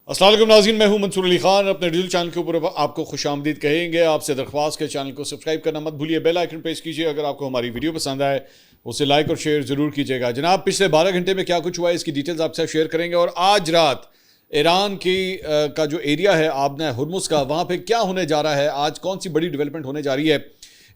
السلام علیکم ناظرین، میں ہوں منصور علی خان. اپنے ڈیجیٹل چینل کے اوپر آپ کو خوش آمدید کہیں گے. آپ سے درخواست ہے چینل کو سبسکرائب کرنا مت بھولیے, بیل آئیکن پریس کیجیے. اگر آپ کو ہماری ویڈیو پسند آئے اسے لائک اور شیئر ضرور کیجیے گا. جناب, پچھلے 12 گھنٹے میں کیا کچھ ہوا ہے اس کی ڈیٹیلز آپ سے شیئر کریں گے. اور آج رات ایران کا جو ایریا ہے آبنہ ہرمز کا, وہاں پہ کیا ہونے جا رہا ہے, آج کون سی بڑی ڈیولپمنٹ ہونے جا رہی ہے,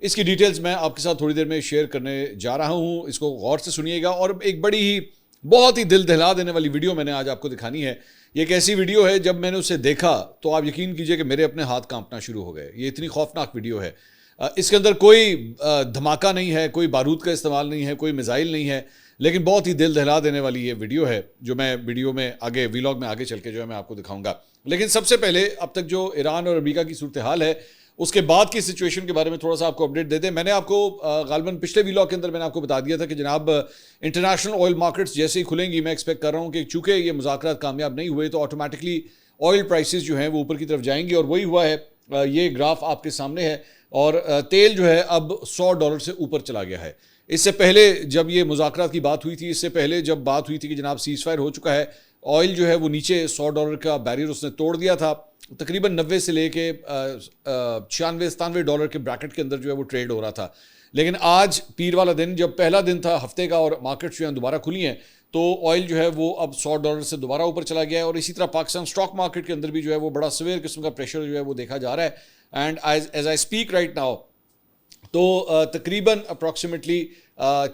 اس کی ڈیٹیلز میں آپ کے ساتھ تھوڑی دیر میں شیئر کرنے جا رہا ہوں. اس کو غور سے سنیے گا. اور ایک بڑی ہی بہت ہی دل دہلا دینے والی ویڈیو میں نے آج آپ کو دکھانی ہے. یہ ایک ایسی ویڈیو ہے جب میں نے اسے دیکھا تو آپ یقین کیجئے کہ میرے اپنے ہاتھ کانپنا شروع ہو گئے. یہ اتنی خوفناک ویڈیو ہے. اس کے اندر کوئی دھماکہ نہیں ہے, کوئی بارود کا استعمال نہیں ہے, کوئی میزائل نہیں ہے, لیکن بہت ہی دل دہلا دینے والی یہ ویڈیو ہے جو میں ویڈیو میں آگے ویلاگ میں آگے چل کے جو ہے میں آپ کو دکھاؤں گا. لیکن سب سے پہلے اب تک جو ایران اور امریکہ کی صورتحال ہے اس کے بعد کی سچویشن کے بارے میں تھوڑا سا آپ کو اپڈیٹ دے دیں. میں نے آپ کو غالباً پچھلے ویلاگ کے اندر میں نے آپ کو بتا دیا تھا کہ جناب انٹرنیشنل آئل مارکیٹس جیسے ہی کھلیں گی, میں ایکسپیکٹ کر رہا ہوں کہ چونکہ یہ مذاکرات کامیاب نہیں ہوئے تو آٹومیٹکلی آئل پرائسز جو ہیں وہ اوپر کی طرف جائیں گی, اور وہی ہوا ہے. یہ گراف آپ کے سامنے ہے, اور تیل جو ہے اب $100 سے اوپر چلا گیا ہے. اس سے پہلے جب یہ مذاکرات کی بات ہوئی تھی, اس سے پہلے جب بات ہوئی تھی کہ جناب سیز فائر ہو چکا ہے, آئل جو ہے وہ نیچے $100 کا بیریئر اس نے توڑ دیا تھا. تقریباً 90 سے لے کے $96-97 کے بریکٹ کے اندر جو ہے وہ ٹریڈ ہو رہا تھا. لیکن آج پیر والا دن, جب پہلا دن تھا ہفتے کا اور مارکیٹ جو ہے دوبارہ کھلی ہیں, تو آئل جو ہے وہ اب $100 سے دوبارہ اوپر چلا گیا ہے. اور اسی طرح پاکستان سٹاک مارکیٹ کے اندر بھی جو ہے وہ بڑا سویر قسم کا پریشر جو ہے وہ دیکھا جا رہا ہے. And as I speak right now تو تقریباً اپروکسیمیٹلی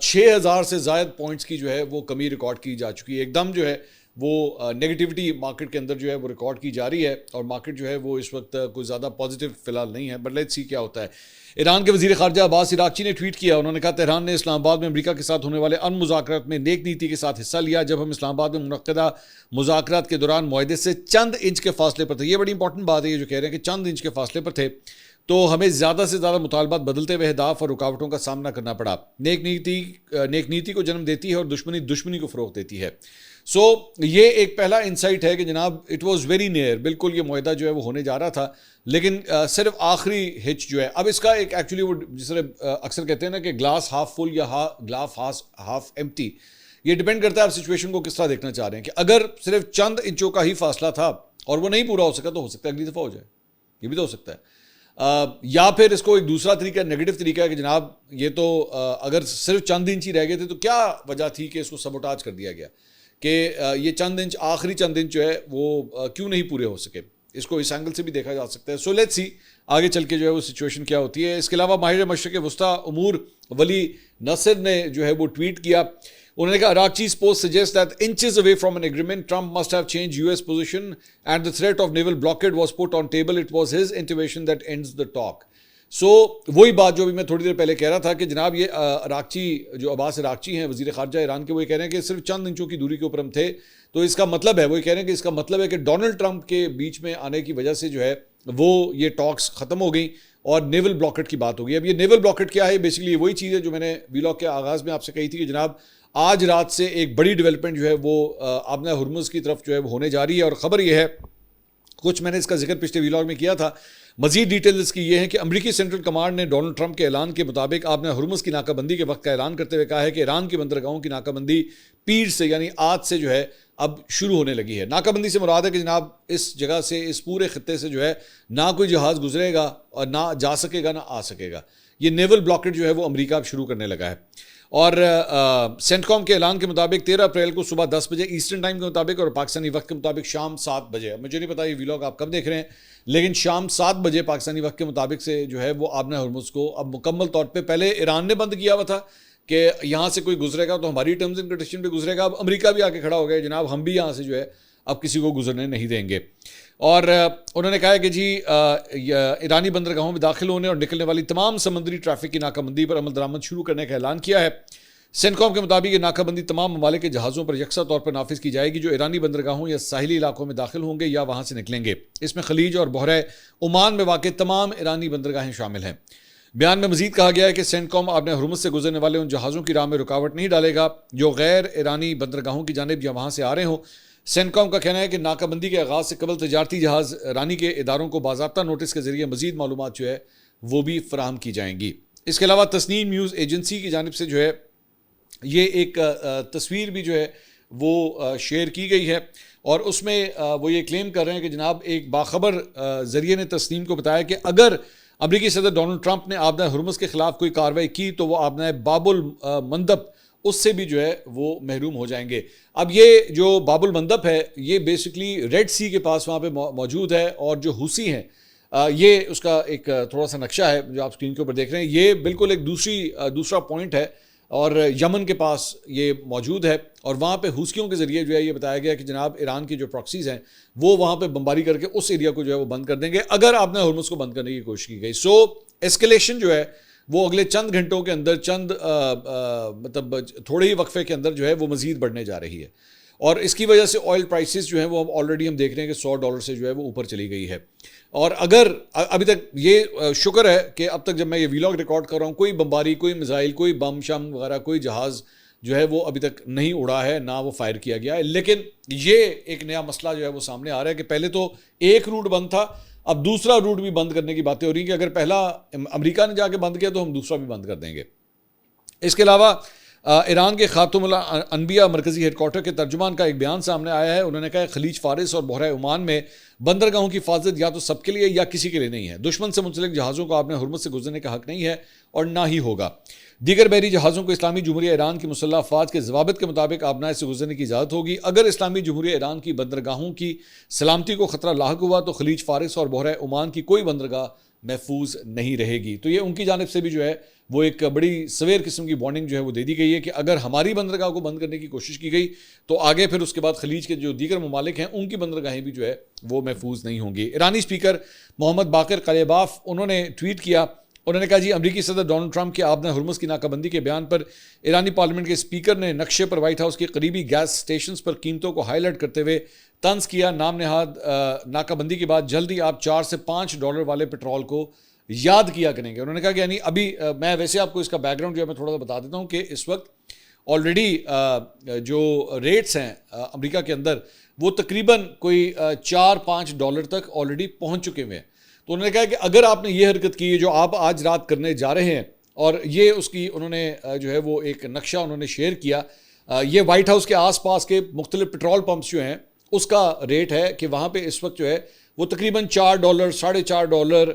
6000 سے زائد پوائنٹس کی جو ہے وہ کمی ریکارڈ کی جا چکی ہے. ایک دم جو ہے وہ نیگیٹیوٹی مارکیٹ کے اندر جو ہے وہ ریکارڈ کی جا رہی ہے, اور مارکیٹ جو ہے وہ اس وقت کوئی زیادہ پازیٹیو فی الحال نہیں ہے. بٹ لیٹس سی کیا ہوتا ہے. ایران کے وزیر خارجہ عباس عراقچی نے ٹویٹ کیا. انہوں نے کہا, تہران نے اسلام آباد میں امریکہ کے ساتھ ہونے والے مذاکرات میں نیک نیتی کے ساتھ حصہ لیا. جب ہم اسلام آباد میں منعقدہ مذاکرات کے دوران معاہدے سے چند انچ کے فاصلے پر تھے. یہ بڑی امپورٹنٹ بات ہے یہ جو کہہ رہے ہیں کہ چند انچ کے فاصلے پر تھے, تو ہمیں زیادہ سے زیادہ مطالبات بدلتے ہوئے اہداف اور رکاوٹوں کا سامنا کرنا پڑا. نیک نیتی کو جنم دیتی ہے اور دشمنی کو فروغ دیتی ہے. سو یہ ایک پہلا انسائٹ ہے کہ جناب اٹ واز ویری نیئر, بالکل یہ معاہدہ جو ہے وہ ہونے جا رہا تھا, لیکن صرف آخری ہچ جو ہے. اب اس کا ایک ایکچولی وہ جس طرح اکثر کہتے ہیں نا کہ گلاس ہاف فل یا گلاس ہاف ایمپٹی, یہ ڈیپینڈ کرتا ہے آپ سچویشن کو کس طرح دیکھنا چاہ رہے ہیں. کہ اگر صرف چند انچوں کا ہی فاصلہ تھا اور وہ نہیں پورا ہو سکا تو ہو سکتا ہے اگلی دفعہ ہو جائے, یہ بھی تو ہو سکتا ہے. یا پھر اس کو ایک دوسرا طریقہ, نیگیٹو طریقہ ہے کہ جناب یہ تو اگر صرف چند انچ ہی رہ گئے تھے تو کیا وجہ تھی کہ اس کو سبوٹاج کر دیا گیا, کہ یہ چند انچ آخری چند انچ جو ہے وہ کیوں نہیں پورے ہو سکے. اس کو اس اینگل سے بھی دیکھا جا سکتا ہے. سو لیٹس سی آگے چل کے جو ہے وہ سچویشن کیا ہوتی ہے. اس کے علاوہ ماہر مشرق وسطیٰ امور ولی نصر نے جو ہے وہ ٹویٹ کیا. انہوں نے کہا, Araghchi's post suggests that inches away from an agreement, Trump must have changed US position and the threat of naval blockade was put on table. It was his intuition that ends the talk. So وہی بات جو بھی میں تھوڑی دیر پہلے کہہ رہا تھا کہ جناب یہ عراقچی جو عباس عراقچی ہیں وزیر خارجہ ایران کے, وہ یہ کہہ رہے ہیں کہ صرف چند انچوں کی دوری کے اوپر ہم تھے. تو اس کا مطلب ہے, وہ یہ کہہ رہے ہیں کہ اس کا مطلب ہے کہ ڈونلڈ ٹرمپ کے بیچ میں آنے کی وجہ سے جو ہے وہ یہ ٹاکس ختم ہو گئیں اور نیول بلاکیڈ کی بات ہو گئی. اب یہ نیول بلاکیڈ کیا ہے, بیسیکلی وہی چیز ہے جو میں نے ویلاگ کے آغاز میں آپ سے کہی تھی کہ جناب آج رات سے ایک بڑی ڈیولپمنٹ جو ہے وہ آبنہ ہرمز کی طرف جو ہے وہ ہونے جا رہی ہے. اور خبر یہ ہے, کچھ میں نے اس کا ذکر پچھلے ویلاگ میں کیا تھا, مزید ڈیٹیلز اس کی یہ ہے کہ امریکی سینٹرل کمانڈ نے ڈونلڈ ٹرمپ کے اعلان کے مطابق آبنہ ہرمز کی ناکہ بندی کے وقت کا اعلان کرتے ہوئے کہا ہے کہ ایران کی بندرگاہوں کی ناکہ بندی پیر سے یعنی آج سے جو ہے اب شروع ہونے لگی ہے. ناکہ بندی سے مراد ہے کہ جناب اس جگہ سے, اس پورے خطے سے جو ہے نہ کوئی جہاز گزرے گا اور نہ جا سکے گا نہ آ سکے گا. یہ نیول بلاکیڈ جو ہے وہ امریکہ اب شروع کرنے لگا ہے. اور سینٹ کام کے اعلان کے مطابق 13 اپریل کو صبح 10 بجے ایسٹرن ٹائم کے مطابق اور پاکستانی وقت کے مطابق شام 7 بجے, مجھے نہیں پتا یہ ویلاگ آپ کب دیکھ رہے ہیں, لیکن شام 7 بجے پاکستانی وقت کے مطابق سے جو ہے وہ آبنہ ہرمز کو اب مکمل طور پہ, پہلے ایران نے بند کیا ہوا تھا کہ یہاں سے کوئی گزرے گا تو ہماری ٹرمز اینڈ کنڈیشن پہ گزرے گا. اب امریکہ بھی آ کے کھڑا ہو گیا, جناب ہم بھی یہاں سے جو ہے اب کسی کو گزرنے نہیں دیں گے. اور انہوں نے کہا ہے کہ جی ایرانی بندرگاہوں میں داخل ہونے اور نکلنے والی تمام سمندری ٹریفک کی ناکہ بندی پر عمل درآمد شروع کرنے کا اعلان کیا ہے. سینکوم کے مطابق یہ ناکہ بندی تمام ممالک کے جہازوں پر یکساں طور پر نافذ کی جائے گی جو ایرانی بندرگاہوں یا ساحلی علاقوں میں داخل ہوں گے یا وہاں سے نکلیں گے. اس میں خلیج اور بحیرہ عمان میں واقع تمام ایرانی بندرگاہیں شامل ہیں. بیان میں مزید کہا گیا ہے کہ سینٹکام آبنہ ہرمز سے گزرنے والے ان جہازوں کی راہ میں رکاوٹ نہیں ڈالے گا جو غیر ایرانی بندرگاہوں کی جانب یا وہاں سے آ رہے ہوں. سینٹکام کا کہنا ہے کہ ناکہ بندی کے آغاز سے قبل تجارتی جہاز رانی کے اداروں کو باضابطہ نوٹس کے ذریعے مزید معلومات جو ہے وہ بھی فراہم کی جائیں گی. اس کے علاوہ تسنیم نیوز ایجنسی کی جانب سے جو ہے یہ ایک تصویر بھی جو ہے وہ شیئر کی گئی ہے، اور اس میں وہ یہ کلیم کر رہے ہیں کہ جناب ایک باخبر ذریعے نے تسنیم کو بتایا کہ اگر امریکی صدر ڈونلڈ ٹرمپ نے آبنہ ہرمز کے خلاف کوئی کارروائی کی تو وہ آبنہ باب المندب اس سے بھی جو ہے وہ محروم ہو جائیں گے۔ اب یہ جو باب المندب ہے یہ بیسکلی ریڈ سی کے پاس وہاں پہ موجود ہے، اور جو حوثی ہیں یہ اس کا ایک تھوڑا سا نقشہ ہے جو آپ اسکرین کے اوپر دیکھ رہے ہیں، یہ بالکل ایک دوسرا پوائنٹ ہے، اور یمن کے پاس یہ موجود ہے، اور وہاں پہ حوثیوں کے ذریعے جو ہے یہ بتایا گیا کہ جناب ایران کی جو پراکسیز ہیں وہ وہاں پہ بمباری کر کے اس ایریا کو جو ہے وہ بند کر دیں گے اگر آپ نے ہرمز کو بند کرنے کی کوشش کی گئی۔ سو ایسکیلیشن جو ہے وہ اگلے چند گھنٹوں کے اندر مطلب تھوڑے ہی وقفے کے اندر جو ہے وہ مزید بڑھنے جا رہی ہے، اور اس کی وجہ سے آئل پرائسز جو ہیں وہ آلریڈی ہم دیکھ رہے ہیں کہ $100 سے جو ہے وہ اوپر چلی گئی ہے۔ اور اگر ابھی تک یہ شکر ہے کہ اب تک جب میں یہ ویلاگ ریکارڈ کر رہا ہوں کوئی بمباری، کوئی میزائل، کوئی بم شم وغیرہ، کوئی جہاز جو ہے وہ ابھی تک نہیں اڑا ہے، نہ وہ فائر کیا گیا ہے، لیکن یہ ایک نیا مسئلہ جو ہے وہ سامنے آ رہا ہے کہ پہلے تو ایک روٹ بند تھا، اب دوسرا روٹ بھی بند کرنے کی باتیں ہو رہی ہیں کہ اگر پہلا امریکہ نے جا کے بند کیا تو ہم دوسرا بھی بند کر دیں گے۔ اس کے علاوہ ایران کے خاتم الانبیاء مرکزی ہیڈ کوارٹر کے ترجمان کا ایک بیان سامنے آیا ہے، انہوں نے کہا خلیج فارس اور بحیرہ عمان میں بندرگاہوں کی حفاظت یا تو سب کے لیے یا کسی کے لیے نہیں ہے، دشمن سے منسلک جہازوں کو آپ نے ہرمز سے گزرنے کا حق نہیں ہے اور نہ ہی ہوگا، دیگر بحری جہازوں کو اسلامی جمہوریہ ایران کی مسلح افواج کے ضوابط کے مطابق آبنائے سے گزرنے کی اجازت ہوگی، اگر اسلامی جمہوریہ ایران کی بندرگاہوں کی سلامتی کو خطرہ لاحق ہوا تو خلیج فارس اور بحیرہ عمان کی کوئی بندرگاہ محفوظ نہیں رہے گی۔ تو یہ ان کی جانب سے بھی جو ہے وہ ایک بڑی سویر قسم کی وارننگ جو ہے وہ دے دی گئی ہے کہ اگر ہماری بندرگاہ کو بند کرنے کی کوشش کی گئی تو آگے پھر اس کے بعد خلیج کے جو دیگر ممالک ہیں ان کی بندرگاہیں بھی جو ہے وہ محفوظ نہیں ہوں گی۔ ایرانی اسپیکر محمد باقر قلیباف انہوں نے ٹویٹ کیا، انہوں نے کہا جی امریکی صدر ڈونلڈ ٹرمپ کے آبنہ ہرمز کی ناکہ بندی کے بیان پر ایرانی پارلیمنٹ کے اسپیکر نے نقشے پر وائٹ ہاؤس کے قریبی گیس سٹیشنز پر قیمتوں کو ہائی لائٹ کرتے ہوئے طنز کیا، نام نہاد ناکہ بندی کے بعد جلدی آپ $4 سے $5 والے پیٹرول کو یاد کیا کریں گے۔ انہوں نے کہا کہ یعنی ابھی میں ویسے آپ کو اس کا بیک گراؤنڈ جو ہے میں تھوڑا سا بتا دیتا ہوں کہ اس وقت آلریڈی جو ریٹس ہیں امریکہ کے اندر وہ تقریباً کوئی $4-5 تک آلریڈی پہنچ چکے ہوئے ہیں۔ تو انہوں نے کہا کہ اگر آپ نے یہ حرکت کی جو آپ آج رات کرنے جا رہے ہیں، اور یہ اس کی انہوں نے جو ہے وہ ایک نقشہ انہوں نے شیئر کیا، یہ وائٹ ہاؤس کے آس پاس کے مختلف پیٹرول پمپس جو ہیں اس کا ریٹ ہے کہ وہاں پہ اس وقت جو ہے وہ تقریباً $4، $4.5،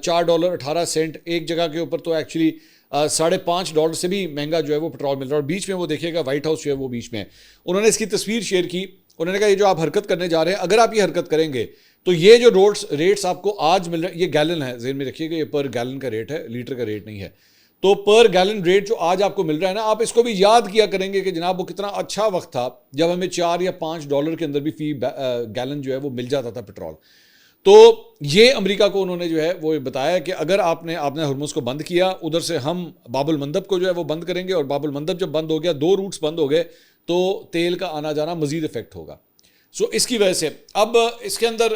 $4.18 ایک جگہ کے اوپر تو ایکچولی $5.5 سے بھی مہنگا جو ہے وہ پیٹرول مل رہا ہے، اور بیچ میں وہ دیکھیے گا وائٹ ہاؤس جو ہے وہ بیچ میں ہے۔ انہوں نے اس کی تصویر شیئر کی، انہوں نے کہا یہ جو آپ حرکت کرنے جا رہے ہیں اگر آپ یہ حرکت کریں گے تو یہ جو ریٹس آپ کو آج مل رہے ہیں، یہ گیلن ہے، ذہن میں رکھیے گا یہ پر گیلن کا ریٹ ہے، لیٹر کا ریٹ نہیں ہے، تو پر گیلن ریٹ جو آج آپ کو مل رہا ہے نا، آپ اس کو بھی یاد کیا کریں گے کہ جناب وہ کتنا اچھا وقت تھا جب ہمیں $4 یا $5 کے اندر بھی فی گیلن جو ہے وہ مل جاتا تھا پیٹرول۔ تو یہ امریکہ کو انہوں نے جو ہے وہ بتایا کہ اگر آپ نے ہرمز کو بند کیا، ادھر سے ہم باب المندب کو جو ہے وہ بند کریں گے، اور باب المندب جب بند ہو گیا، 2 روٹس بند ہو گئے تو تیل کا آنا جانا مزید افیکٹ ہوگا۔ سو اس کی وجہ سے اب اس کے اندر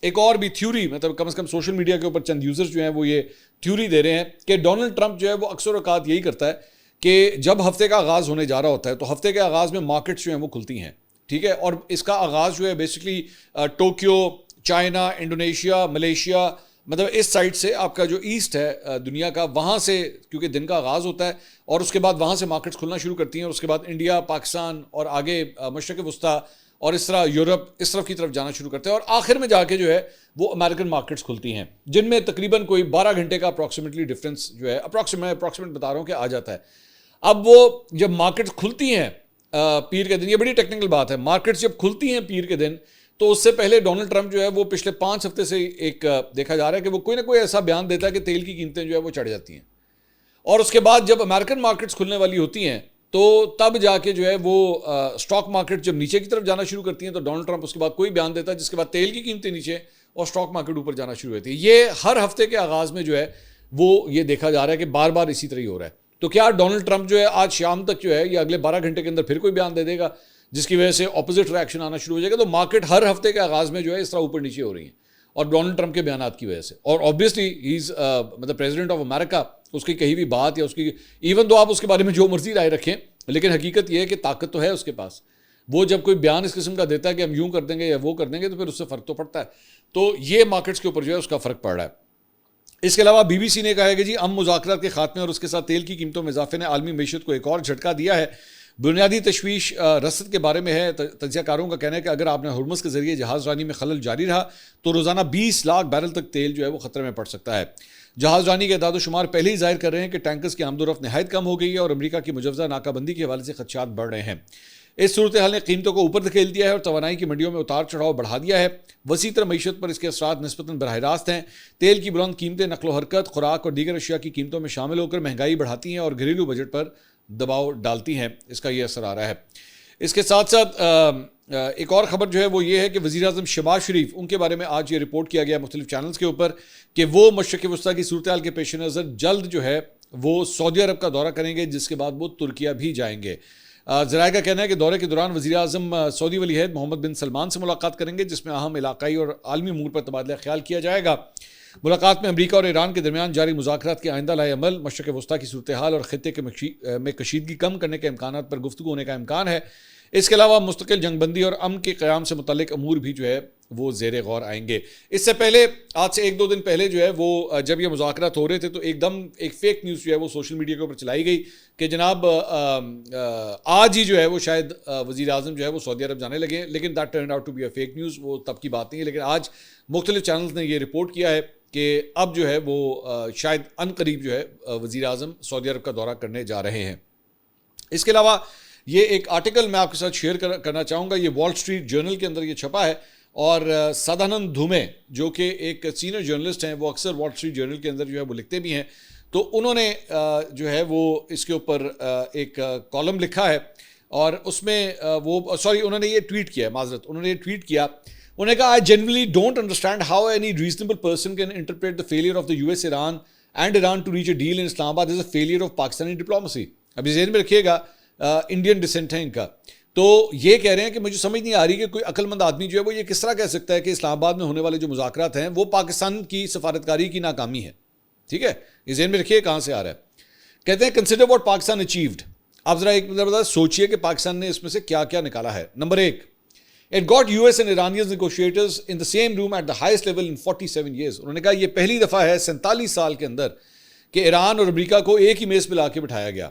ایک اور بھی تھیوری، مطلب کم از کم سوشل میڈیا کے اوپر چند یوزرز جو ہیں وہ یہ تھیوری دے رہے ہیں کہ ڈونلڈ ٹرمپ جو ہے وہ اکثر اوقات یہی کرتا ہے کہ جب ہفتے کا آغاز ہونے جا رہا ہوتا ہے تو ہفتے کے آغاز میں مارکیٹس جو ہیں وہ کھلتی ہیں، ٹھیک ہے، اور اس کا آغاز جو ہے basically Tokyo, China, Indonesia, Malaysia, مطلب اس سائڈ سے آپ کا جو ایسٹ ہے دنیا کا، وہاں سے کیونکہ دن کا آغاز ہوتا ہے اور اس کے بعد وہاں سے مارکیٹس کھلنا شروع کرتی ہیں، اور اس کے بعد انڈیا، پاکستان اور آگے مشرق وسطیٰ اور اس طرح یورپ اس طرف کی طرف جانا شروع کرتے ہیں، اور آخر میں جا کے جو ہے وہ امریکن مارکیٹس کھلتی ہیں جن میں تقریباً کوئی 12 گھنٹے کا اپروکسیمیٹلی ڈفرینس جو ہے اپروکسیمیٹ بتا رہا ہوں کہ آ جاتا ہے۔ اب وہ جب مارکیٹس کھلتی ہیں پیر کے دن، یہ بڑی ٹیکنیکل بات ہے، مارکیٹس جب کھلتی ہیں پیر کے دن تو اس سے پہلے ڈونلڈ ٹرمپ جو ہے وہ پچھلے 5 ہفتے سے ایک دیکھا جا رہا ہے کہ وہ کوئی نہ کوئی ایسا بیان دیتا ہے کہ تیل کی قیمتیں جو ہے وہ چڑھ جاتی ہیں، اور اس کے بعد جب امریکن مارکیٹس کھلنے والی ہوتی ہیں تو تب جا کے جو ہے وہ اسٹاک مارکیٹ جب نیچے کی طرف جانا شروع کرتی ہیں تو ڈونلڈ ٹرمپ اس کے بعد کوئی بیان دیتا ہے جس کے بعد تیل کی قیمتیں نیچے اور اسٹاک مارکیٹ اوپر جانا شروع ہوتی ہے۔ یہ ہر ہفتے کے آغاز میں جو ہے وہ یہ دیکھا جا رہا ہے کہ بار بار اسی طرح ہی ہو رہا ہے۔ تو کیا ڈونلڈ ٹرمپ جو ہے آج شام تک جو ہے یا اگلے 12 گھنٹے کے اندر پھر کوئی بیان دے دے گا جس کی وجہ سے اپوزٹ ریئیکشن آنا شروع ہو جائے گا؟ تو مارکیٹ ہر ہفتے کے آغاز میں جو ہے اس طرح اوپر نیچے ہو رہی ہیں، اور ڈونلڈ ٹرمپ کے بیانات کی وجہ سے، اور آبویسلی ہی از مطلب پریزیڈنٹ آف امریکہ، اس کی کہی ہوئی بات یا اس کی ایون تو آپ اس کے بارے میں جو مرضی رائے رکھیں، لیکن حقیقت یہ ہے کہ طاقت تو ہے اس کے پاس، وہ جب کوئی بیان اس قسم کا دیتا ہے کہ ہم یوں کر دیں گے یا وہ کر دیں گے تو پھر اس سے فرق تو پڑتا ہے۔ تو یہ مارکیٹس کے اوپر جو ہے اس کا فرق پڑ رہا ہے۔ اس کے علاوہ بی بی سی نے کہا ہے کہ جی مذاکرات کے خاتمے اور اس کے ساتھ تیل کی قیمتوں میں اضافے نے عالمی معیشت کو ایک اور جھٹکا دیا ہے۔ بنیادی تشویش رسد کے بارے میں ہے. تجزیہ کاروں کا کہنا ہے کہ اگر آپ نے ہرمز کے ذریعے جہاز رانی میں خلل جاری رہا تو روزانہ 20 لاکھ بیرل تک تیل جو ہے وہ خطرے میں پڑ سکتا ہے. جہاز رانی کے اعداد و شمار پہلے ہی ظاہر کر رہے ہیں کہ ٹینکرز کی آمد و رفت نہایت کم ہو گئی ہے اور امریکہ کی مجوزہ ناکہ بندی کے حوالے سے خدشات بڑھ رہے ہیں. اس صورتحال نے قیمتوں کو اوپر دھکیل دیا ہے اور توانائی کی منڈیوں میں اتار چڑھاؤ بڑھا دیا ہے. وسیع تر معیشت پر اس کے اثرات نسبتاً براہ راست ہیں. تیل کی بلند قیمتیں نقل و حرکت، خوراک اور دیگر اشیاء کی قیمتوں میں شامل ہو کر مہنگائی بڑھاتی ہیں اور گھریلو بجٹ پر دباؤ ڈالتی ہیں. اس کا یہ اثر آ رہا ہے. اس کے ساتھ ساتھ ایک اور خبر جو ہے وہ یہ ہے کہ وزیر اعظم شہباز شریف، ان کے بارے میں آج یہ رپورٹ کیا گیا مختلف چینلز کے اوپر کہ وہ مشرق وسطیٰ کی صورتحال کے پیش نظر جلد جو ہے وہ سعودی عرب کا دورہ کریں گے، جس کے بعد وہ ترکیہ بھی جائیں گے. ذرائع کا کہنا ہے کہ دورے کے دوران وزیر اعظم سعودی ولی عہد محمد بن سلمان سے ملاقات کریں گے، جس میں اہم علاقائی اور عالمی امور پر تبادلہ خیال کیا جائے گا. ملاقات میں امریکہ اور ایران کے درمیان جاری مذاکرات کے آئندہ لائے عمل، مشرق وسطیٰ کی صورتحال اور خطے کے میں کشیدگی کم کرنے کے امکانات پر گفتگو ہونے کا امکان ہے. اس کے علاوہ مستقل جنگ بندی اور امن کے قیام سے متعلق امور بھی جو ہے وہ زیر غور آئیں گے. اس سے پہلے آج سے 1-2 دن پہلے جو ہے وہ جب یہ مذاکرات ہو رہے تھے تو ایک فیک نیوز جو ہے وہ سوشل میڈیا کے اوپر چلائی گئی کہ جناب آج ہی جو ہے وہ شاید وزیر اعظم جو ہے وہ سعودی عرب جانے لگے، لیکن that turned out to be a fake news. وہ تب کی بات نہیں ہے، لیکن آج مختلف چینلز نے یہ رپورٹ کیا ہے کہ اب جو ہے وہ شاید ان قریب جو ہے وزیر اعظم سعودی عرب کا دورہ کرنے جا رہے ہیں. اس کے علاوہ یہ ایک آرٹیکل میں آپ کے ساتھ شیئر کرنا چاہوں گا. یہ وال اسٹریٹ جرنل کے اندر یہ چھپا ہے اور سدھانند دھومے جو کہ ایک سینئر جرنلسٹ ہیں، وہ اکثر وال اسٹریٹ جرنل کے اندر جو ہے وہ لکھتے بھی ہیں. تو انہوں نے جو ہے وہ اس کے اوپر ایک کالم لکھا ہے اور اس میں انہوں نے یہ ٹویٹ کیا ہے، انہوں نے یہ ٹویٹ کیا. انہوں نے کہا I genuinely don't understand how any reasonable person can interpret the failure of the US, Iran and Iran to reach a deal in Islamabad as a failure of Pakistani diplomacy. ابھی ذہن میں رکھیے گا Indian descent ہے ان کا. تو یہ کہہ رہے ہیں کہ مجھے سمجھ نہیں آ رہی کہ کوئی عقل مند آدمی جو ہے وہ یہ کس طرح کہہ سکتا ہے کہ اسلام آباد میں ہونے والے جو مذاکرات ہیں وہ پاکستان کی سفارتکاری کی ناکامی ہے. ٹھیک ہے، یہ ذہن میں رکھیے کہاں سے آ رہا ہے. کہتے ہیں کنسیڈر واٹ پاکستان اچیوڈ. آپ ذرا ایک بار سوچئے کہ پاکستان نے اس میں سے کیا کیا نکالا ہے. Number 1، It got US and Iranian negotiators in the same room at the highest level in 47 years. انہوں نے کہا یہ پہلی دفعہ ہے 47 سال کے اندر کہ ایران اور امریکہ کو ایک ہی میز پہ لا کے بٹھایا گیا.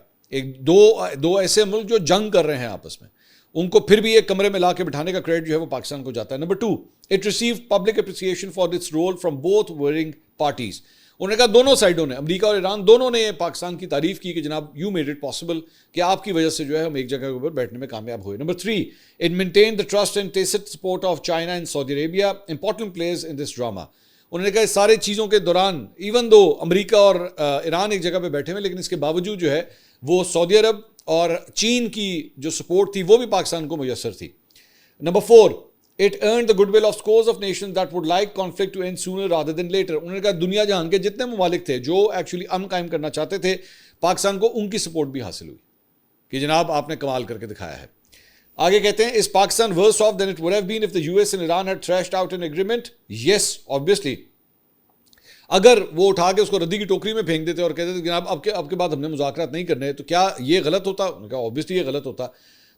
دو ایسے ملک جو جنگ کر رہے ہیں آپس میں، ان کو پھر بھی ایک کمرے میں لا کے بٹھانے کا کریڈٹ جو ہے وہ پاکستان کو جاتا ہے. Number 2، It received public appreciation for its role from both warring parties. انہوں نے کہا دونوں سائڈوں نے، امریکہ اور ایران دونوں نے پاکستان کی تعریف کی کہ جناب یو میڈ اٹ پاسبل، کہ آپ کی وجہ سے جو ہے ہم ایک جگہ کے اوپر بیٹھنے میں کامیاب ہوئے. Number 3، It maintained the trust and tacit support of China and Saudi Arabia, important players in this drama. انہوں نے کہا اس سارے چیزوں کے دوران ایون دو امریکہ اور ایران ایک جگہ پہ بیٹھے ہوئے، لیکن اس کے باوجود جو ہے وہ سعودی عرب اور چین کی جو سپورٹ تھی وہ بھی پاکستان کو میسر تھی. Number 4، It earned the goodwill of scores of nations that would like conflict to end sooner rather than later. انہوں نے کہا دنیا جہان کے جتنے ممالک تھے جو ایکچولی امن قائم کرنا چاہتے تھے، پاکستان کو ان کی سپورٹ بھی حاصل ہوئی کہ جناب آپ نے کمال کر کے دکھایا ہے. آگے کہتے ہیں is Pakistan worse off than it would have been if the US and Iran had thrashed out an agreement? Yes, obviously. اگر وہ اٹھا کے اس کو ردی کی ٹوکری میں پھینک دیتے اور کہتے تھے جناب اب کے بعد ہم نے مذاکرات نہیں کرنے، تو کیا یہ غلط ہوتا؟ انہوں نے کہا obviously یہ غلط ہوتا.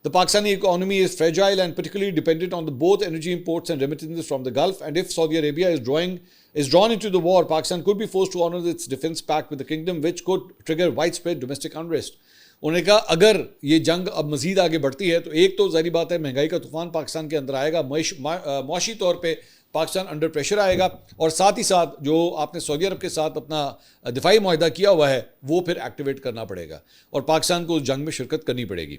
The Pakistani economy is fragile and particularly dependent on both energy imports and remittances from the Gulf, and if Saudi Arabia is drawn into the war, Pakistan could be forced to honor its defense pact with the kingdom, which could trigger widespread domestic unrest. انہوں نے کہا اگر یہ جنگ اب مزید آگے بڑھتی ہے تو ایک تو ظاہری بات ہے مہنگائی کا طوفان پاکستان کے اندر آئے گا، معاشی طور پہ پاکستان انڈر پریشر آئے گا، اور ساتھ ہی ساتھ جو آپ نے سعودی عرب کے ساتھ اپنا دفاعی معاہدہ کیا ہوا ہے وہ پھر ایکٹیویٹ کرنا پڑے گا اور پاکستان کو اس جنگ میں شرکت کرنی پڑے گی.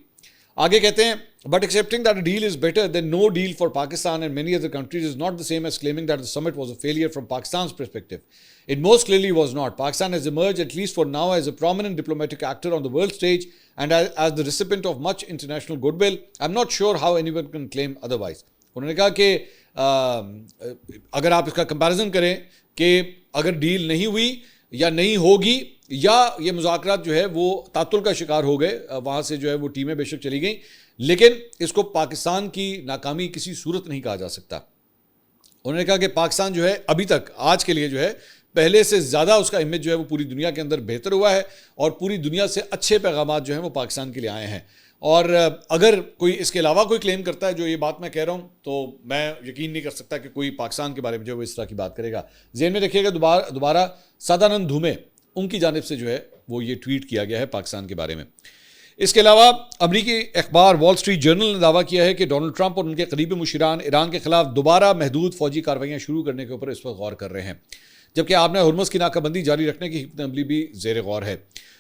آگے کہتے ہیں but accepting that a deal is better than no deal for Pakistan and many other countries is not the same as claiming that the summit was a failure from Pakistan's perspective. It most clearly was not. Pakistan has emerged, at least for now, as a prominent diplomatic actor on the world stage and as the recipient of much international goodwill. I'm not sure how anyone can claim otherwise. انہوں نے کہا کہ اگر آپ اس کا comparison کریں کہ اگر ڈیل نہیں ہوئی یا نہیں ہوگی یا یہ مذاکرات جو ہے وہ تعطل کا شکار ہو گئے، وہاں سے جو ہے وہ ٹیمیں بے شک چلی گئیں، لیکن اس کو پاکستان کی ناکامی کسی صورت نہیں کہا جا سکتا. انہوں نے کہا کہ پاکستان جو ہے ابھی تک آج کے لیے جو ہے پہلے سے زیادہ اس کا امیج جو ہے وہ پوری دنیا کے اندر بہتر ہوا ہے اور پوری دنیا سے اچھے پیغامات جو ہیں وہ پاکستان کے لیے آئے ہیں. اور اگر کوئی اس کے علاوہ کوئی کلیم کرتا ہے جو یہ بات میں کہہ رہا ہوں تو میں یقین نہیں کر سکتا کہ کوئی پاکستان کے بارے میں جو وہ اس طرح کی بات کرے گا. ذہن میں رکھیے گا دوبارہ سدھانند دھومے ان کی جانب سے جو ہے وہ یہ ٹویٹ کیا گیا ہے پاکستان کے بارے میں. اس کے علاوہ امریکی اخبار وال اسٹریٹ جرنل نے دعویٰ کیا ہے کہ ڈونلڈ ٹرمپ اور ان کے قریبی مشیران ایران کے خلاف دوبارہ محدود فوجی کارروائیاں شروع کرنے کے اوپر اس وقت غور کر رہے ہیں، جبکہ آپ نے ہرمز کی ناکہ بندی جاری رکھنے کی حکمت عملی بھی زیر غور ہے۔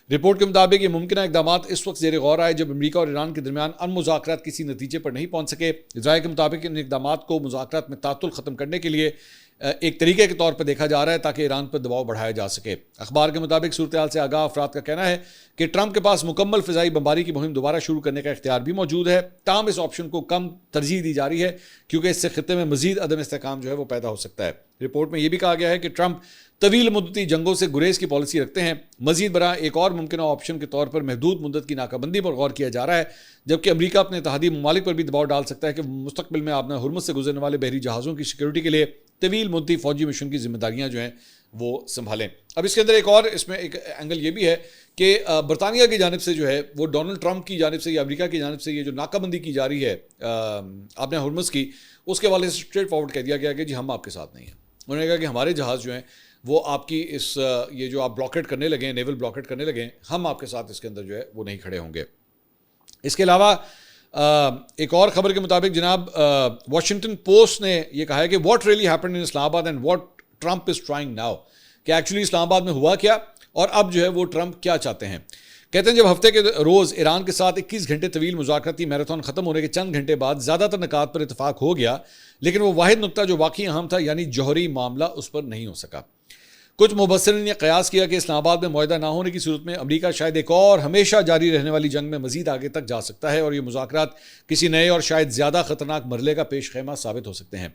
رپورٹ کے مطابق یہ ممکنہ اقدامات اس وقت زیر غور آئے جب امریکہ اور ایران کے درمیان مذاکرات کسی نتیجے پر نہیں پہنچ سکے۔ ذرائع کے مطابق ان اقدامات کو مذاکرات میں تعطل ختم کرنے کے لیے ایک طریقے کے طور پر دیکھا جا رہا ہے تاکہ ایران پر دباؤ بڑھایا جا سکے۔ اخبار کے مطابق صورتحال سے آگاہ افراد کا کہنا ہے کہ ٹرمپ کے پاس مکمل فضائی بمباری کی مہم دوبارہ شروع کرنے کا اختیار بھی موجود ہے، تاہم اس آپشن کو کم ترجیح دی جا رہی ہے کیونکہ اس سے خطے میں مزید عدم استحکام جو ہے وہ پیدا ہو سکتا ہے۔ رپورٹ میں یہ بھی کہا گیا ہے کہ ٹرمپ طویل مدتی جنگوں سے گریز کی پالیسی رکھتے ہیں۔ مزید برآں ایک اور ممکنہ آپشن کے طور پر محدود مدت کی ناکہ بندی پر غور کیا جا رہا ہے، جبکہ امریکہ اپنے اتحادی ممالک پر بھی دباؤ ڈال سکتا ہے کہ مستقبل میں آپ نے ہرمز سے گزرنے والے بحری جہازوں کی سیکیورٹی کے لیے طویل مدتی فوجی مشن کی ذمہ داریاں جو ہیں وہ سنبھالیں۔ اب اس کے اندر ایک اور اس میں ایک اینگل یہ بھی ہے کہ برطانیہ کی جانب سے جو ہے وہ ڈونلڈ ٹرمپ کی جانب سے یا امریکہ کی جانب سے یہ جو ناکہ بندی کی جا رہی ہے آپ نے ہرمز کی، اس کے حوالے سے اسٹریٹ فارورڈ کہہ دیا گیا کہ جی ہم آپ کے ساتھ نہیں ہیں۔ انہوں نے کہا کہ ہمارے جہاز جو ہیں وہ آپ کی اس یہ جو آپ بلاکیٹ کرنے لگے ہیں، نیول بلاکیٹ کرنے لگے ہیں، ہم آپ کے ساتھ اس کے اندر جو ہے وہ نہیں کھڑے ہوں گے۔ اس کے علاوہ ایک اور خبر کے مطابق جناب واشنگٹن پوسٹ نے یہ کہا ہے کہ واٹ ریئلی ہیپنڈ ان اسلام آباد and what Trump is trying now, کہ ایکچولی اسلام آباد میں ہوا کیا اور اب جو ہے وہ ٹرمپ کیا چاہتے ہیں۔ کہتے ہیں جب ہفتے کے روز ایران کے ساتھ 21 گھنٹے طویل مذاکراتی میراتھن ختم ہونے کے چند گھنٹے بعد زیادہ تر نکات پر اتفاق ہو گیا، لیکن وہ واحد نقطہ جو واقعی اہم تھا یعنی جوہری معاملہ اس پر نہیں ہو سکا۔ کچھ مبصرین نے قیاس کیا کہ اسلام آباد میں معاہدہ نہ ہونے کی صورت میں امریکہ شاید ایک اور ہمیشہ جاری رہنے والی جنگ میں مزید آگے تک جا سکتا ہے اور یہ مذاکرات کسی نئے اور شاید زیادہ خطرناک مرحلے کا پیش خیمہ ثابت ہو سکتے ہیں۔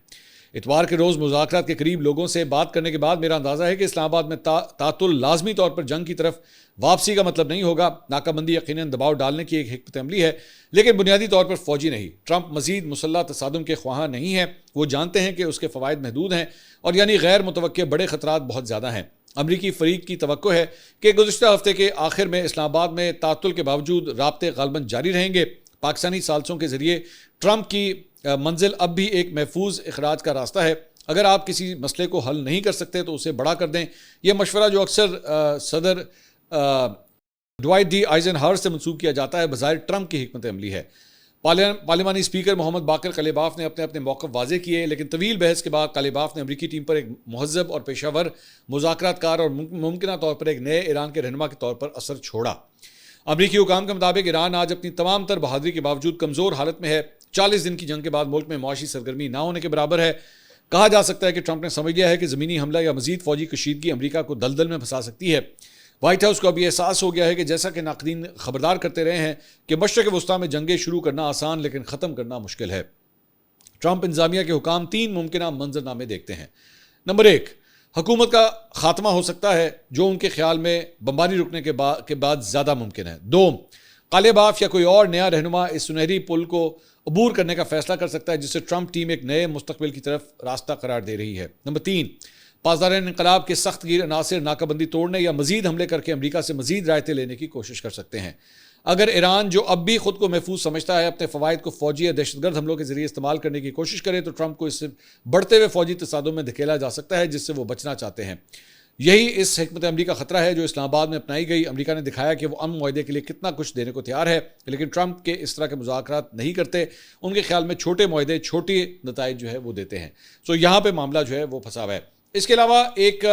اتوار کے روز مذاکرات کے قریب لوگوں سے بات کرنے کے بعد میرا اندازہ ہے کہ اسلام آباد میں تعطل لازمی طور پر جنگ کی طرف واپسی کا مطلب نہیں ہوگا۔ ناکہ بندی یقیناً دباؤ ڈالنے کی ایک حکمت عملی ہے، لیکن بنیادی طور پر فوجی نہیں۔ ٹرمپ مزید مسلح تصادم کے خواہاں نہیں ہیں، وہ جانتے ہیں کہ اس کے فوائد محدود ہیں اور یعنی غیر متوقع بڑے خطرات بہت زیادہ ہیں۔ امریکی فریق کی توقع ہے کہ گزشتہ ہفتے کے آخر میں اسلام آباد میں تعطل کے باوجود رابطے غالباً جاری رہیں گے۔ پاکستانی ثالثوں کے ذریعے ٹرمپ کی منزل اب بھی ایک محفوظ اخراج کا راستہ ہے۔ اگر آپ کسی مسئلے کو حل نہیں کر سکتے تو اسے بڑا کر دیں، یہ مشورہ جو اکثر صدر ڈوائٹ ڈی آئزن ہاور سے منسوب کیا جاتا ہے بظاہر ٹرمپ کی حکمت عملی ہے۔ پارلیمانی اسپیکر محمد باقر قلیباف نے اپنے موقف واضح کیے، لیکن طویل بحث کے بعد قلیباف نے امریکی ٹیم پر ایک مہذب اور پیشہ ور مذاکرات کار اور ممکنہ طور پر ایک نئے ایران کے رہنما کے طور پر اثر چھوڑا۔ امریکی حکام کے مطابق ایران آج اپنی تمام تر بہادری کے باوجود کمزور حالت میں ہے۔ 40 دن کی جنگ کے بعد ملک میں معاشی سرگرمی نہ ہونے کے برابر ہے۔ کہا جا سکتا ہے کہ ٹرمپ نے سمجھ لیا ہے کہ زمینی حملہ یا مزید فوجی کشیدگی امریکہ کو دلدل میں پھنسا سکتی ہے۔ وائٹ ہاؤس کو اب یہ احساس ہو گیا ہے کہ جیسا کہ ناقدین خبردار کرتے رہے ہیں کہ مشرق وسطیٰ میں جنگیں شروع کرنا آسان لیکن ختم کرنا مشکل ہے۔ ٹرمپ انتظامیہ کے حکام 3 ممکنہ منظرنامے دیکھتے ہیں۔ نمبر 1، حکومت کا خاتمہ ہو سکتا ہے جو ان کے خیال میں بمباری رکنے کے بعد زیادہ ممکن ہے۔ 2، قلیباف یا کوئی اور نیا رہنما اس سنہری پل کو عبور کرنے کا فیصلہ کر سکتا ہے جس سے ٹرمپ ٹیم ایک نئے مستقبل کی طرف راستہ قرار دے رہی ہے۔ نمبر 3، پاسداران انقلاب کے سخت گیر عناصر ناکہ بندی توڑنے یا مزید حملے کر کے امریکہ سے مزید رعایتیں لینے کی کوشش کر سکتے ہیں۔ اگر ایران جو اب بھی خود کو محفوظ سمجھتا ہے اپنے فوائد کو فوجی یا دہشت گرد حملوں کے ذریعے استعمال کرنے کی کوشش کرے تو ٹرمپ کو اس سے بڑھتے ہوئے فوجی تصادم میں دھکیلا جا سکتا ہے جس سے وہ بچنا چاہتے ہیں۔ یہی اس حکمت عملی کا خطرہ ہے جو اسلام آباد میں اپنائی گئی۔ امریکہ نے دکھایا کہ وہ امن معاہدے کے لیے کتنا کچھ دینے کو تیار ہے، لیکن ٹرمپ کے اس طرح کے مذاکرات نہیں کرتے۔ ان کے خیال میں چھوٹے معاہدے چھوٹے نتائج جو ہے وہ دیتے ہیں۔ یہاں پہ معاملہ جو ہے وہ پھنسا ہوا ہے۔ اس کے علاوہ ایک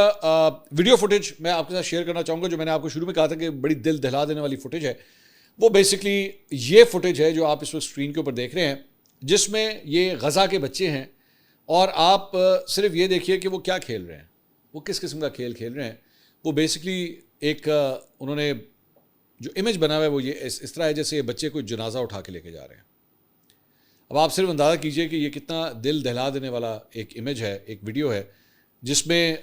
ویڈیو فوٹیج میں آپ کے ساتھ شیئر کرنا چاہوں گا جو میں نے آپ کو شروع میں کہا تھا کہ بڑی دل دہلا دینے والی فوٹیج ہے۔ وہ بیسکلی یہ فوٹیج ہے جو آپ اس وقت اسکرین کے اوپر دیکھ رہے ہیں، جس میں یہ غزہ کے بچے ہیں اور آپ صرف یہ دیکھیے کہ وہ کیا کھیل رہے ہیں، وہ کس قسم کا کھیل کھیل رہے ہیں۔ وہ بیسکلی ایک انہوں نے جو امیج بنا ہوا ہے وہ یہ اس طرح ہے جیسے بچے کوئی جنازہ اٹھا کے لے کے جا رہے ہیں۔ اب آپ صرف اندازہ کیجئے کہ یہ کتنا دل دہلا دینے والا ایک امیج ہے، ایک ویڈیو ہے جس میں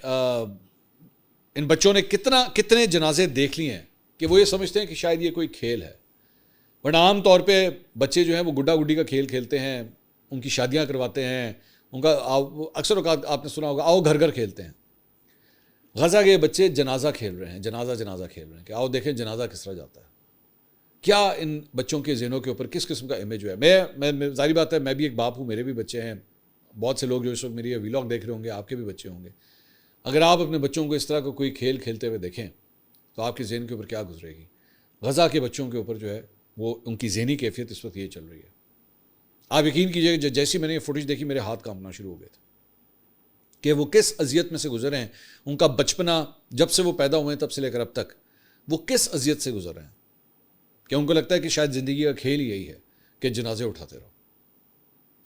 ان بچوں نے کتنے جنازے دیکھ لیے ہیں کہ وہ یہ سمجھتے ہیں کہ شاید یہ کوئی کھیل ہے، ورنہ عام طور پہ بچے جو ہیں وہ گڈا گڈی کا کھیل کھیلتے ہیں، ان کی شادیاں کرواتے ہیں، ان کا اکثر اوقات آپ نے سنا ہوگا آؤ گھر گھر کھیلتے ہیں۔ غزہ کے بچے جنازہ کھیل رہے ہیں، جنازہ کھیل رہے ہیں کہ آؤ دیکھیں جنازہ کس طرح جاتا ہے۔ کیا ان بچوں کے ذہنوں کے اوپر کس قسم کا امیج ہے۔ میں ظاہری بات ہے میں بھی ایک باپ ہوں، میرے بھی بچے ہیں، بہت سے لوگ جو اس وقت میری ویلاگ دیکھ رہے ہوں گے آپ کے بھی بچے ہوں گے۔ اگر آپ اپنے بچوں کو اس طرح کا کوئی کھیل کھیلتے ہوئے دیکھیں تو آپ کے ذہن کے اوپر کیا گزرے گی۔ غزہ کے بچوں کے اوپر جو ہے وہ ان کی ذہنی کیفیت اس وقت یہ چل رہی ہے. آپ یقین کیجیے کہ جیسی میں نے یہ فوٹیج دیکھی میرے ہاتھ کانپنا شروع ہو گئے تھے کہ وہ کس اذیت میں سے گزرے ہیں. ان کا بچپنا جب سے وہ پیدا ہوئے ہیں تب سے لے کر اب تک وہ کس اذیت سے گزر رہے ہیں کہ ان کو لگتا ہے کہ شاید زندگی کا کھیل یہی ہے کہ جنازے اٹھاتے رہو.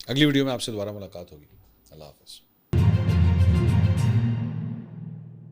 اگلی ویڈیو میں آپ سے دوبارہ ملاقات ہوگی. اللہ حافظ.